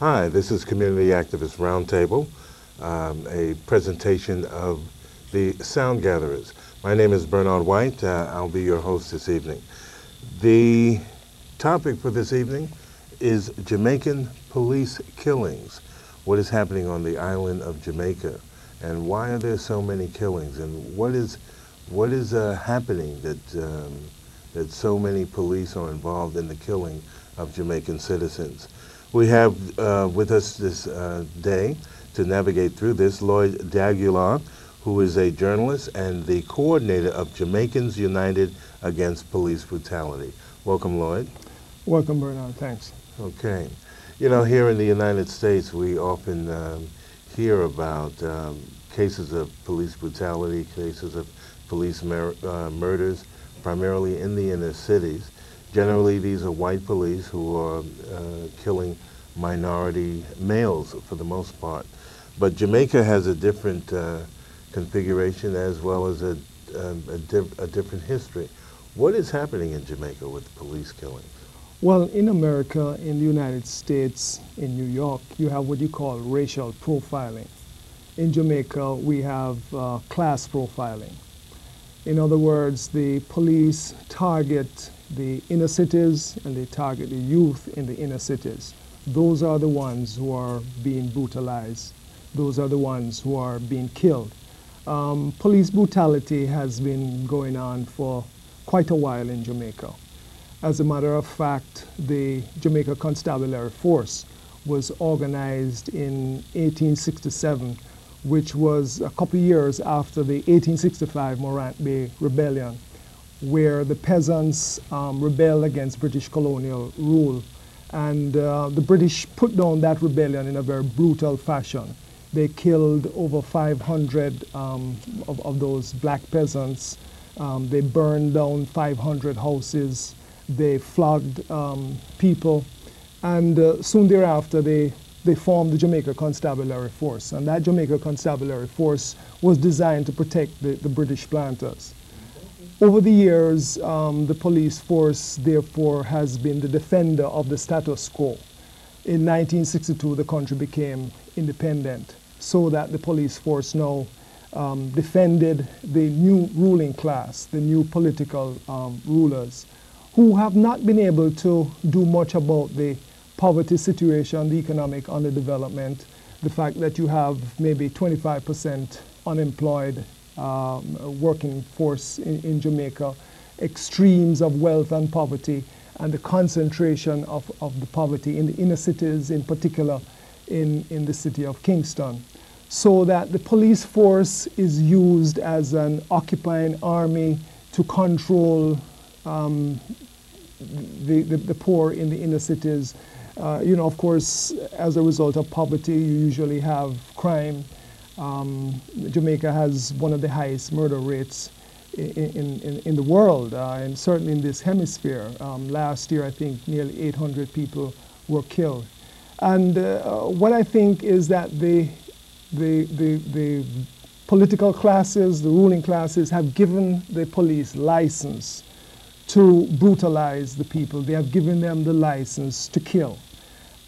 Hi, this is Community Activist Roundtable, a presentation of the Sound Gatherers. My name is Bernard White. I'll be your host this evening. The topic for this evening is Jamaican police killings. What is happening on the island of Jamaica, and why are there so many killings, and what is happening that so many police are involved in the killing of Jamaican citizens? We have with us this day to navigate through this Lloyd D'Aguilar, who is a journalist and the coordinator of Jamaicans United Against Police Brutality. Welcome, Lloyd. Welcome, Bernard. Thanks. Okay. You know, here in the United States, we often hear about cases of police brutality, cases of police murders, primarily in the inner cities. Generally, these are white police who are killing minority males for the most part. But Jamaica has a different configuration as well as a different history. What is happening in Jamaica with police killings? Well, in America, in the United States, in New York, you have what you call racial profiling. In Jamaica, we have class profiling. In other words, the police target the inner cities and they target the youth in the inner cities. Those are the ones who are being brutalized. Those are the ones who are being killed. Police brutality has been going on for quite a while in Jamaica. As a matter of fact, the Jamaica Constabulary Force was organized in 1867, which was a couple years after the 1865 Morant Bay Rebellion, where the peasants rebelled against British colonial rule. And the British put down that rebellion in a very brutal fashion. They killed over 500 of those black peasants. They burned down 500 houses. They flogged people. And soon thereafter, they formed the Jamaica Constabulary Force. And that Jamaica Constabulary Force was designed to protect the British planters. Over the years, the police force, therefore, has been the defender of the status quo. In 1962, the country became independent, so that the police force now defended the new ruling class, the new political rulers, who have not been able to do much about the poverty situation, the economic underdevelopment, the fact that you have maybe 25% unemployed working force in Jamaica, extremes of wealth and poverty, and the concentration of the poverty in the inner cities, in particular in the city of Kingston. So that the police force is used as an occupying army to control the poor in the inner cities. You know, of course, as a result of poverty, you usually have crime. Jamaica has one of the highest murder rates in the world, and certainly in this hemisphere. Last year, I think nearly 800 people were killed. And what I think is that the political classes, the ruling classes, have given the police license to brutalize the people. They have given them the license to kill.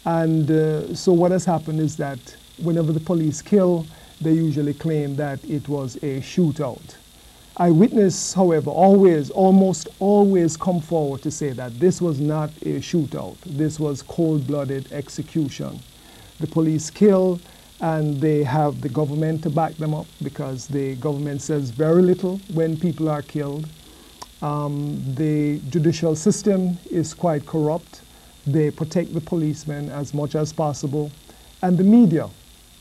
And so what has happened is that whenever the police kill, they usually claim that it was a shootout. Eyewitnesses, however, almost always come forward to say that this was not a shootout. This was cold-blooded execution. The police kill, and they have the government to back them up, because the government says very little when people are killed. The judicial system is quite corrupt. They protect the policemen as much as possible. And the media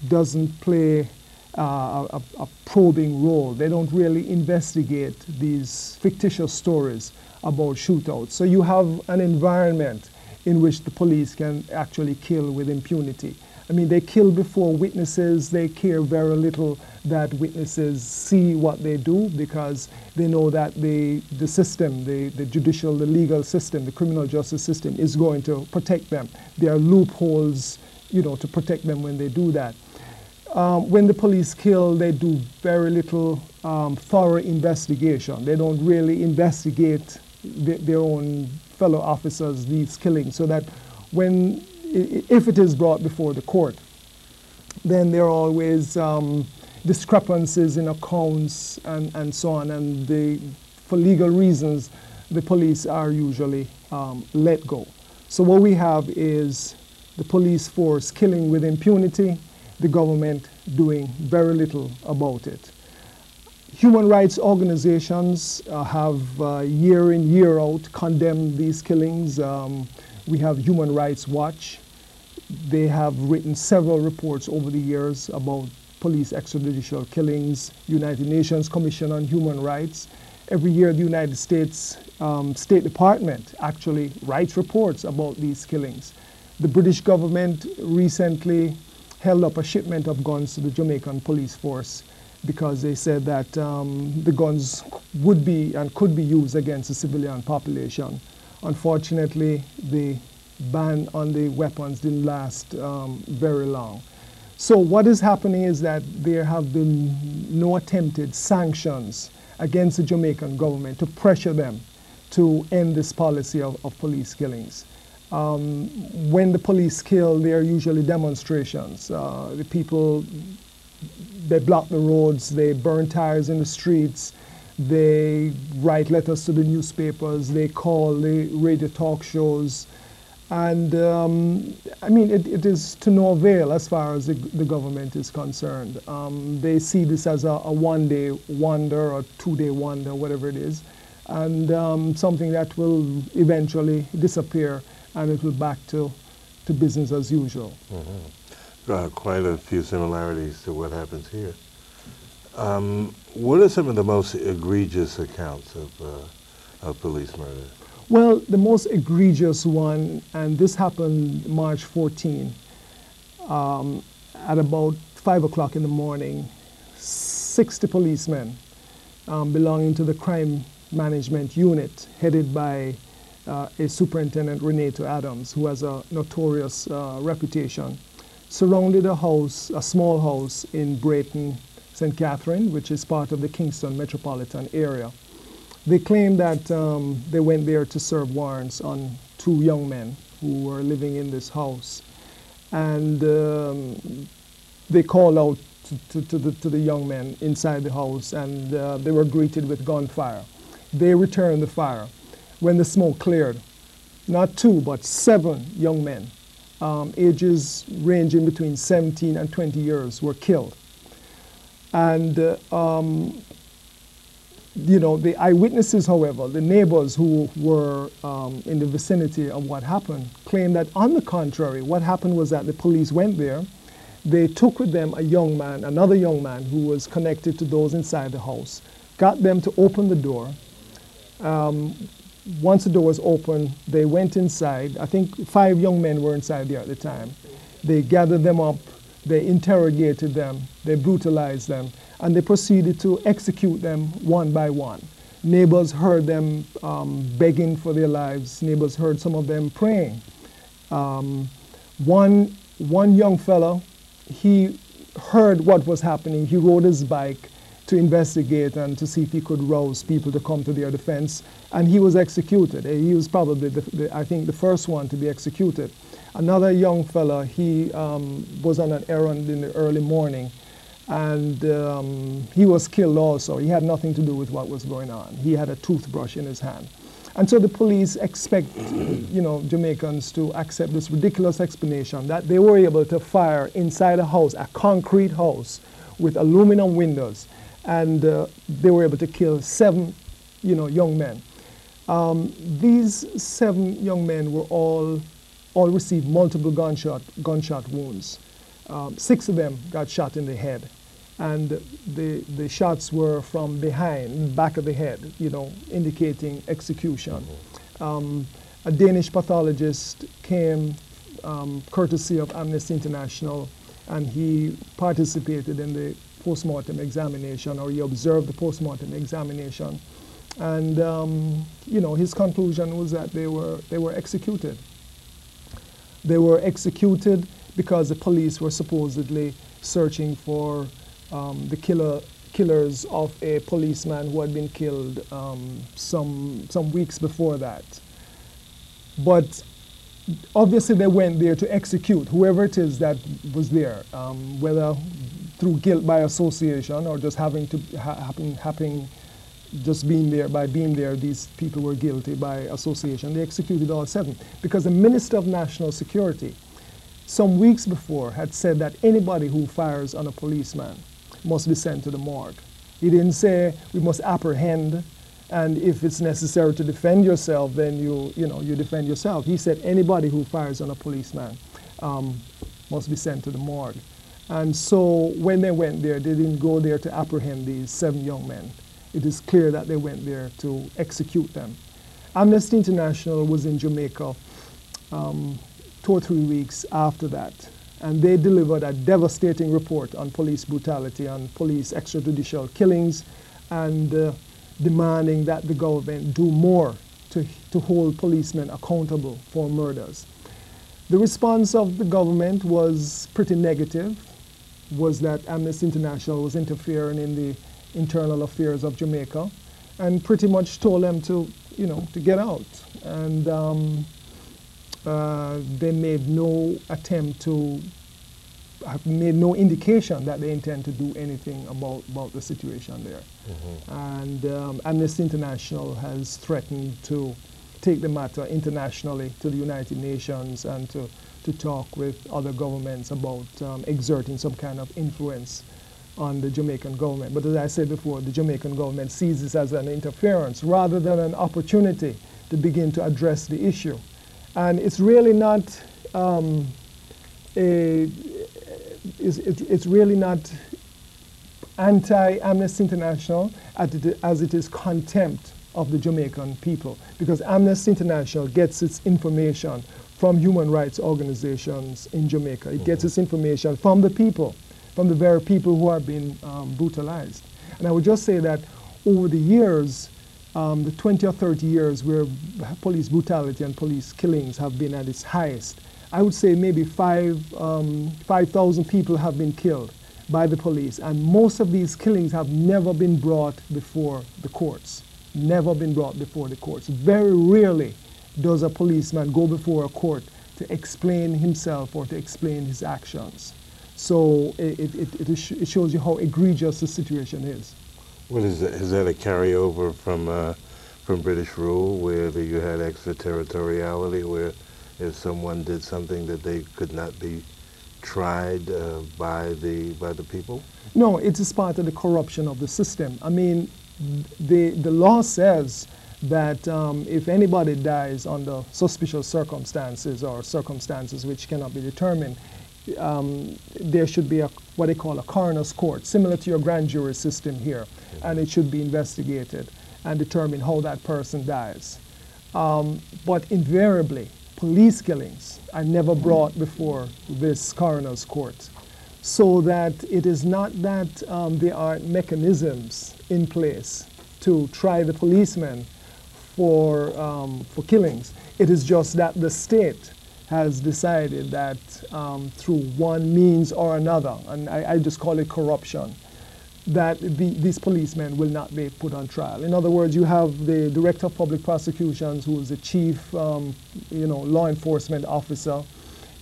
doesn't play a probing role. They don't really investigate these fictitious stories about shootouts. So you have an environment in which the police can actually kill with impunity. I mean, they kill before witnesses. They care very little that witnesses see what they do, because they know that the system, the judicial, the legal system, the criminal justice system is going to protect them. There are loopholes, you know, to protect them when they do that. When the police kill, they do very little thorough investigation. They don't really investigate their own fellow officers, these killings, so that when if it is brought before the court, then there are always discrepancies in accounts and so on, and for legal reasons, the police are usually let go. So what we have is the police force killing with impunity, the government doing very little about it. Human rights organizations have year in, year out condemned these killings. We have Human Rights Watch. They have written several reports over the years about police extrajudicial killings. United Nations Commission on Human Rights. Every year the United States State Department actually writes reports about these killings. The British government recently held up a shipment of guns to the Jamaican police force because they said that the guns would be and could be used against the civilian population. Unfortunately, the ban on the weapons didn't last very long. So what is happening is that there have been no attempted sanctions against the Jamaican government to pressure them to end this policy of police killings. When the police kill, there are usually demonstrations. The people, they block the roads, they burn tires in the streets, they write letters to the newspapers, they call the radio talk shows. And I mean, it is to no avail as far as the government is concerned. They see this as a one-day wonder or two-day wonder, whatever it is, and something that will eventually disappear and it will back to business as usual. Mm-hmm. Quite a few similarities to what happens here. What are some of the most egregious accounts of police murder? Well, the most egregious one, and this happened March 14, at about 5 o'clock in the morning, 60 policemen belonging to the crime management unit headed by a superintendent, Renato Adams, who has a notorious reputation, surrounded a house, a small house in Brayton, St. Catherine, which is part of the Kingston metropolitan area. They claim that they went there to serve warrants on 2 young men who were living in this house. And they called out to the young men inside the house, and they were greeted with gunfire. They returned the fire. When the smoke cleared, not 2, but 7 young men, ages ranging between 17 and 20 years, were killed. And you know, the eyewitnesses, however, the neighbors who were in the vicinity of what happened, claimed that on the contrary, what happened was that the police went there, they took with them a young man, another young man who was connected to those inside the house, got them to open the door. Once the door was open, they went inside. I think 5 young men were inside there at the time. They gathered them up, they interrogated them, they brutalized them, and they proceeded to execute them one by one. Neighbors heard them begging for their lives. Neighbors heard some of them praying. One young fellow, he heard what was happening. He rode his bike to investigate and to see if he could rouse people to come to their defense, and he was executed. He was probably, I think, the first one to be executed. Another young fellow, he was on an errand in the early morning, and he was killed also. He had nothing to do with what was going on. He had a toothbrush in his hand. And so the police expect, you know, Jamaicans to accept this ridiculous explanation that they were able to fire inside a house, a concrete house with aluminum windows, and they were able to kill 7, you know, young men. These 7 young men were all received multiple gunshot wounds. 6 of them got shot in the head, and the shots were from behind, back of the head, you know, indicating execution. A Danish pathologist came courtesy of Amnesty International, and he participated in the post-mortem examination, or he observed the post-mortem examination, and you know, his conclusion was that they were executed. They were executed because the police were supposedly searching for the killers of a policeman who had been killed some weeks before that. But obviously they went there to execute whoever it is that was there, whether through guilt by association or just having to just being there. By being there, these people were guilty by association. They executed all 7 because the Minister of National Security some weeks before had said that anybody who fires on a policeman must be sent to the morgue. He didn't say we must apprehend, and if it's necessary to defend yourself, then you defend yourself. He said anybody who fires on a policeman must be sent to the morgue. And so when they went there, they didn't go there to apprehend these 7 young men. It is clear that they went there to execute them. Amnesty International was in Jamaica 2 or 3 weeks after that, and they delivered a devastating report on police brutality, on police extrajudicial killings, and demanding that the government do more to hold policemen accountable for murders. The response of the government was pretty negative, was that Amnesty International was interfering in the internal affairs of Jamaica, and pretty much told them to get out. And they made no attempt to, have made no indication that they intend to do anything about the situation there. And Amnesty International has threatened to take the matter internationally to the United Nations and to talk with other governments about exerting some kind of influence on the Jamaican government. But as I said before, the Jamaican government sees this as an interference rather than an opportunity to begin to address the issue. And it's really not it's really not anti-Amnesty International as it is contempt of the Jamaican people, because Amnesty International gets its information from human rights organizations in Jamaica. It gets its information from the people, from the very people who are being brutalized. And I would just say that over the years, the 20 or 30 years where police brutality and police killings have been at its highest, I would say maybe 5,000 people have been killed by the police, and most of these killings have never been brought before the courts. Never been brought before the courts. Very rarely does a policeman go before a court to explain himself or to explain his actions. So it shows you how egregious the situation is. Well, is that a carryover from British rule, where you had extraterritoriality, where if someone did something that they could not be tried by the people? No, it is part of the corruption of the system. I mean, the law says that if anybody dies under suspicious circumstances or circumstances which cannot be determined, there should be what they call a coroner's court, similar to your grand jury system here, and it should be investigated and determine how that person dies. But invariably, police killings are never brought before this coroner's court, so that it is not that there are mechanisms in place to try the policemen for killings. It is just that the state has decided that through one means or another, and I just call it corruption, that these policemen will not be put on trial. In other words, you have the Director of Public Prosecutions, who is the chief law enforcement officer.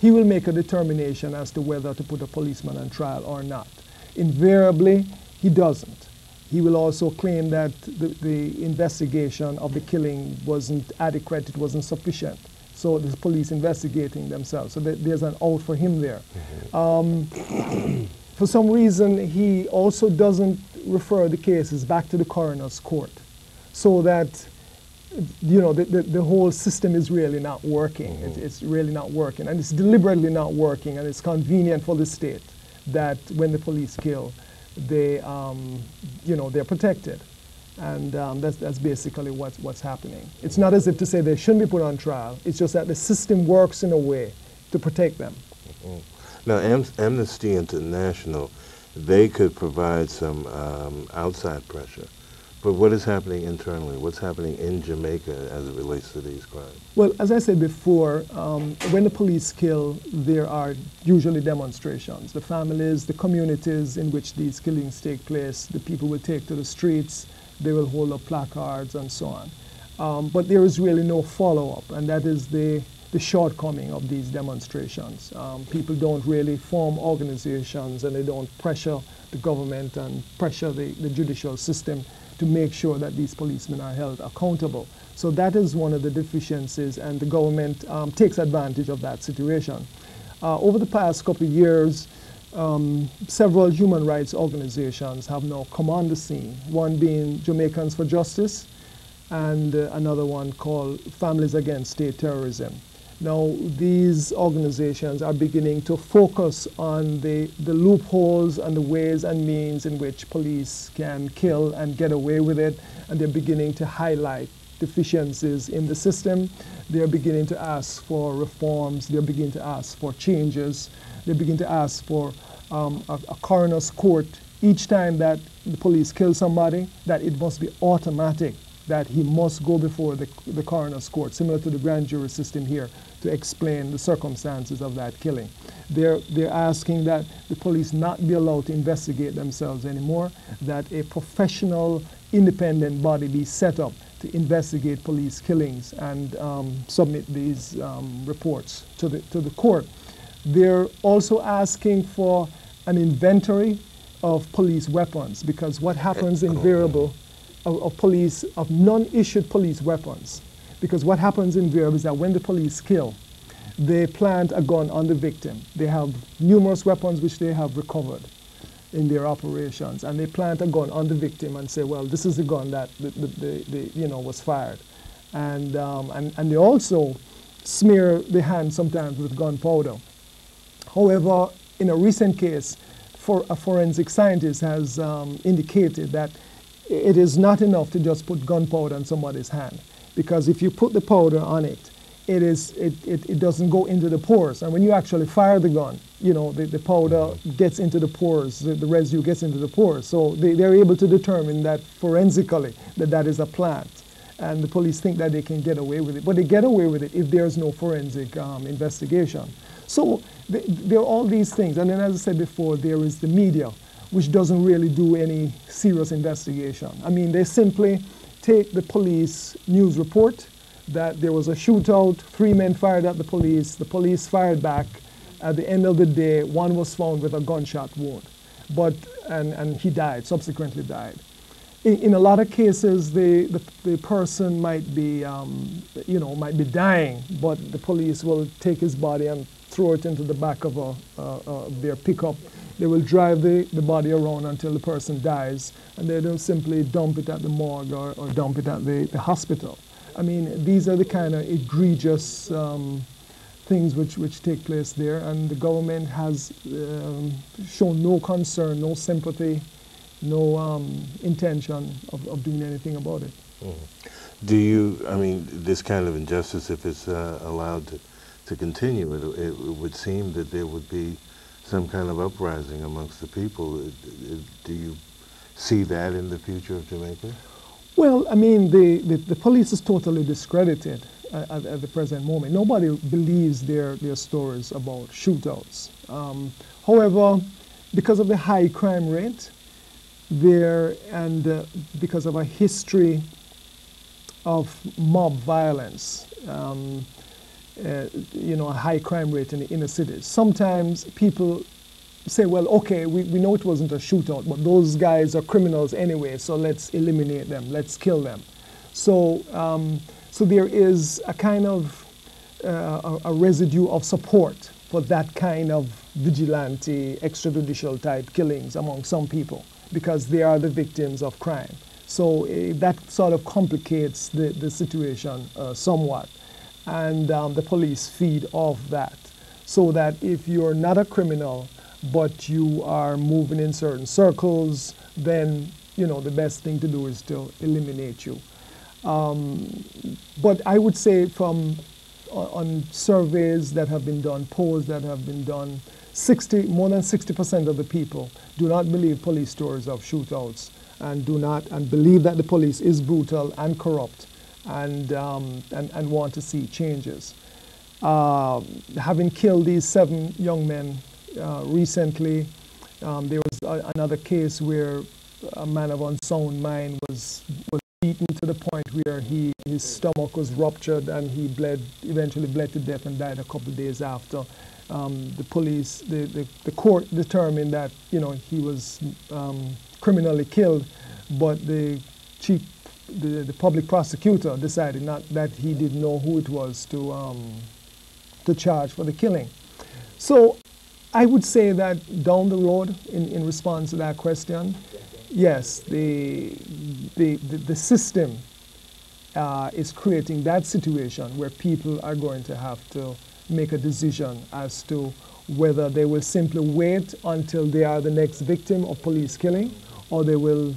He will make a determination as to whether to put a policeman on trial or not. Invariably, he doesn't. He will also claim that the investigation of the killing wasn't adequate, it wasn't sufficient. So the police investigating themselves. So there's an out for him there. For some reason, he also doesn't refer the cases back to the coroner's court, so that the whole system is really not working. It's really not working, and it's deliberately not working, and it's convenient for the state that when the police kill, they're protected. And that's basically what's happening. It's not as if to say they shouldn't be put on trial. It's just that the system works in a way to protect them. Now, Amnesty International, they could provide some outside pressure. But what is happening internally? What's happening in Jamaica as it relates to these crimes? Well, as I said before, when the police kill, there are usually demonstrations. The families, the communities in which these killings take place, the people will take to the streets. They will hold up placards and so on. But there is really no follow-up, and that is the the shortcoming of these demonstrations. People don't really form organizations, and they don't pressure the government and pressure the judicial system to make sure that these policemen are held accountable. So that is one of the deficiencies, and the government takes advantage of that situation. Over the past couple of years, several human rights organizations have now come on the scene, one being Jamaicans for Justice, and another one called Families Against State Terrorism. Now, these organizations are beginning to focus on the loopholes and the ways and means in which police can kill and get away with it, and they're beginning to highlight deficiencies in the system. They're beginning to ask for reforms. They're beginning to ask for changes. They begin to ask for a coroner's court each time that the police kill somebody, that it must be automatic, that he must go before the coroner's court, similar to the grand jury system here, to explain the circumstances of that killing. They're asking that the police not be allowed to investigate themselves anymore, that a professional, independent body be set up to investigate police killings and submit these reports to the court. They're also asking for an inventory of police weapons, because what happens invariable of non-issued police weapons, because what happens invariably is that when the police kill, they plant a gun on the victim. They have numerous weapons which they have recovered in their operations, and they plant a gun on the victim and say, well, this is the gun that was fired. And they also smear the hand sometimes with gunpowder. However, in a recent case, a forensic scientist has indicated that it is not enough to just put gunpowder on somebody's hand, because if you put the powder on it, it doesn't go into the pores. And when you actually fire the gun, the powder gets into the pores, the residue gets into the pores. So they're able to determine that forensically that is a plant. And the police think that they can get away with it. But they get away with it if there's no forensic investigation. So there are all these things. And then, as I said before, there is the media, which doesn't really do any serious investigation. I mean, they simply take the police news report that there was a shootout, 3 men fired at the police fired back. At the end of the day, one was found with a gunshot wound, and he died, subsequently died. In a lot of cases, the person might be dying, but the police will take his body and throw it into the back of their pickup. They will drive the body around until the person dies, and they don't simply dump it at the morgue or dump it at the hospital. I mean, these are the kind of egregious things which take place there, and the government has shown no concern, no sympathy, no intention of doing anything about it. Mm-hmm. This kind of injustice, if it's allowed to continue, it would seem that there would be some kind of uprising amongst the people. Do you see that in the future of Jamaica? Well, I mean, the police is totally discredited at the present moment. Nobody believes their stories about shootouts. However, because of the high crime rate and because of a history of mob violence, a high crime rate in the inner cities, sometimes people say, well, okay, we know it wasn't a shootout, but those guys are criminals anyway, so let's eliminate them, let's kill them. So there is a kind of a residue of support for that kind of vigilante, extrajudicial type killings among some people, because they are the victims of crime. So that sort of complicates the situation somewhat. And the police feed off that, so that if you're not a criminal, but you are moving in certain circles, then the best thing to do is to eliminate you. But I would say on surveys that have been done, polls that have been done, more than 60% of the people do not believe police stories of shootouts, and believe that the police is brutal and corrupt, and want to see changes. Having killed these 7 young men recently, there was another case where a man of unsound mind was beaten to the point where his stomach was ruptured and he eventually bled to death and died a couple of days after. The court determined that he was criminally killed, but the public prosecutor decided that he didn't know who it was to charge for the killing. So I would say that down the road, in response to that question, yes, the system is creating that situation where people are going to have to make a decision as to whether they will simply wait until they are the next victim of police killing, or they will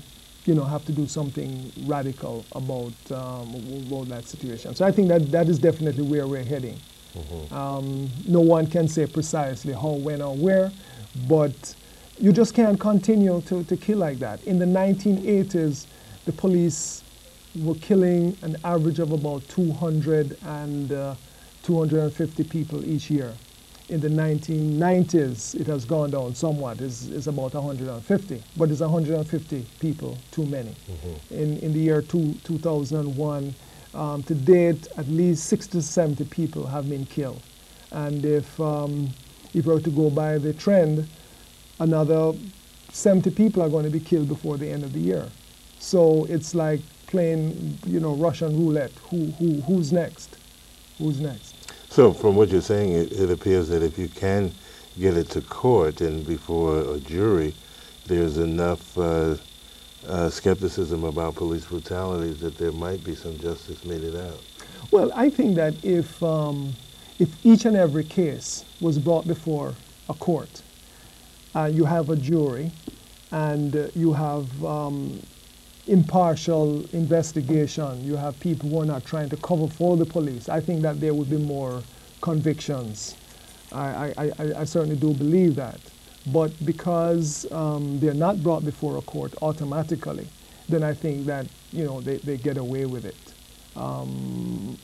have to do something radical about that situation. So I think that is definitely where we're heading. Mm-hmm. No one can say precisely how, when, or where, but you just can't continue to kill like that. In the 1980s, the police were killing an average of about 200 and 250 people each year. In the 1990s, it has gone down somewhat. It's about 150, but it's 150 people too many. Mm-hmm. In the year 2001, to date, at least 60 to 70 people have been killed. And if we were to go by the trend, another 70 people are going to be killed before the end of the year. So it's like playing, Russian roulette. Who's next? Who's next? So from what you're saying, it appears that if you can get it to court and before a jury, there's enough skepticism about police brutality that there might be some justice meted out. Well, I think that if each and every case was brought before a court, you have a jury, and you have impartial investigation, you have people who are not trying to cover for the police, I think that there would be more convictions. I certainly do believe that. But because they're not brought before a court automatically, then I think that they get away with it. Mm-hmm.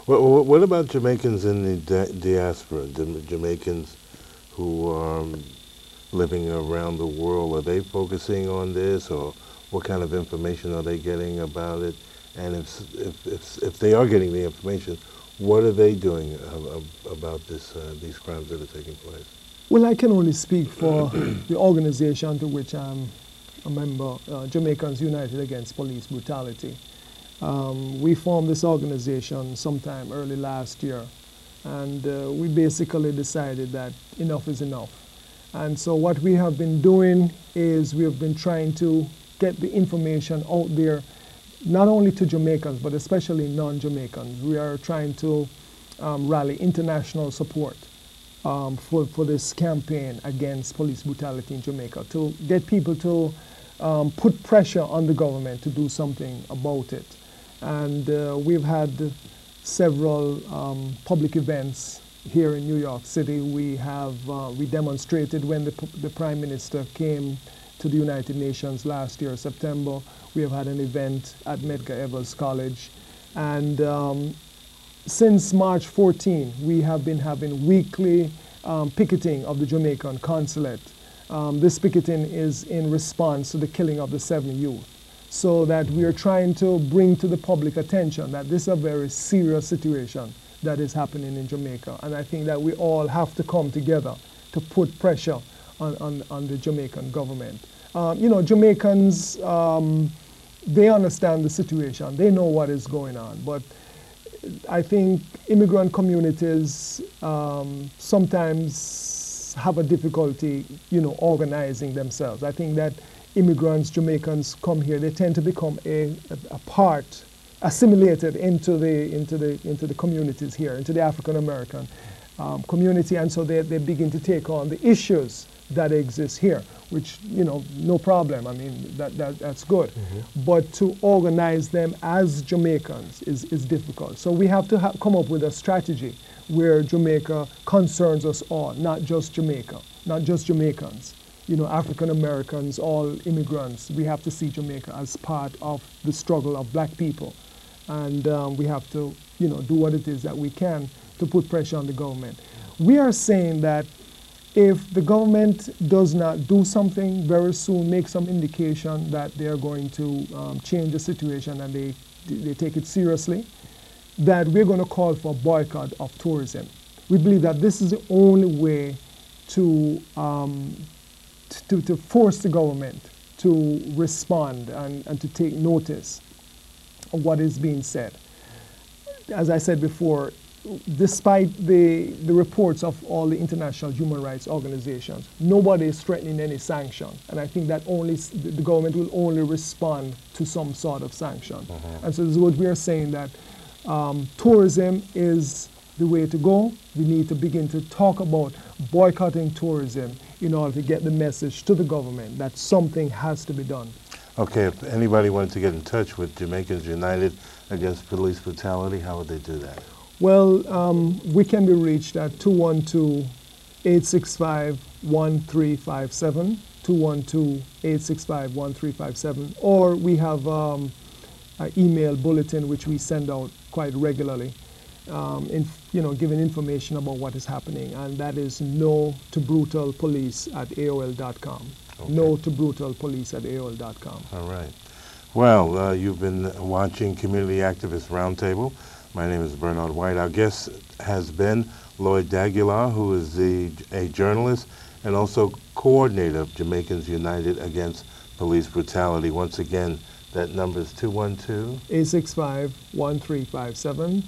Well, what about Jamaicans in the diaspora? Jamaicans who are living around the world, are they focusing on this, or what kind of information are they getting about it? And if they are getting the information, what are they doing about these crimes that are taking place? Well, I can only speak for the organization to which I'm a member, Jamaicans United Against Police Brutality. We formed this organization sometime early last year, and we basically decided that enough is enough. And so what we have been doing is we have been trying to get the information out there, not only to Jamaicans, but especially non-Jamaicans. We are trying to rally international support for this campaign against police brutality in Jamaica, to get people to put pressure on the government to do something about it. And we've had several public events here in New York City. We demonstrated when the Prime Minister came to the United Nations last year, September. We have had an event at Medgar Evers College. And since March 14, we have been having weekly picketing of the Jamaican consulate. This picketing is in response to the killing of the 7 youth, so that we are trying to bring to the public attention that this is a very serious situation that is happening in Jamaica. And I think that we all have to come together to put pressure on the Jamaican government. Jamaicans, they understand the situation. They know what is going on. But I think immigrant communities sometimes have a difficulty, organizing themselves. I think that immigrants, Jamaicans come here, they tend to become a part, assimilated into the communities here, into the African American community, and so they begin to take on the issues that exist here, which no problem. I mean that's good. Mm-hmm. But to organize them as Jamaicans is difficult. So we have to come up with a strategy where Jamaica concerns us all, not just Jamaica, not just Jamaicans. African Americans, all immigrants. We have to see Jamaica as part of the struggle of black people. And we have to, do what it is that we can to put pressure on the government. We are saying that If the government does not do something very soon, make some indication that they are going to change the situation and they take it seriously, that we're going to call for boycott of tourism. We believe that this is the only way to force the government to respond and to take notice of what is being said. As I said before, despite the reports of all the international human rights organizations, nobody is threatening any sanction. And I think that the government will only respond to some sort of sanction. And so this is what we are saying, that tourism is the way to go. We need to begin to talk about boycotting tourism in order to get the message to the government that something has to be done. Okay, if anybody wanted to get in touch with Jamaicans United Against Police Brutality, how would they do that? Well, we can be reached at 212-865-1357, 212-865-1357, or we have an email bulletin which we send out quite regularly, giving information about what is happening, and that is no-to-brutalpolice@aol.com. Okay. No-to-brutalpolice@aol.com. All right. Well, you've been watching Community Activist Roundtable. My name is Bernard White. Our guest has been Lloyd D'Aguilar, who is a journalist and also coordinator of Jamaicans United Against Police Brutality. Once again, that number is 212-865-1357,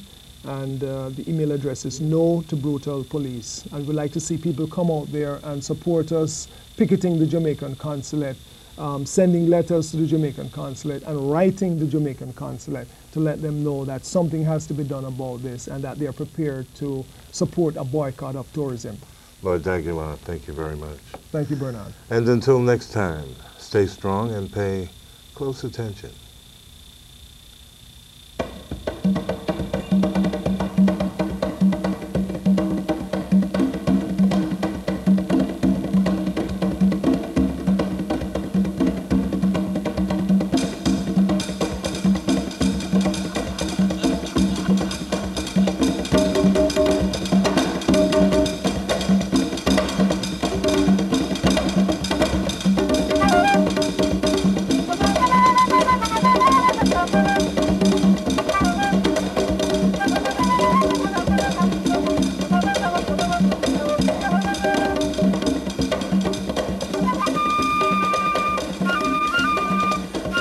and the email address is no-to-brutalpolice. And we'd like to see people come out there and support us, picketing the Jamaican consulate, sending letters to the Jamaican consulate, and writing the Jamaican consulate to let them know that something has to be done about this and that they are prepared to support a boycott of tourism. Lloyd D'Aguilar, thank you very much. Thank you, Bernard. And until next time, stay strong and pay close attention.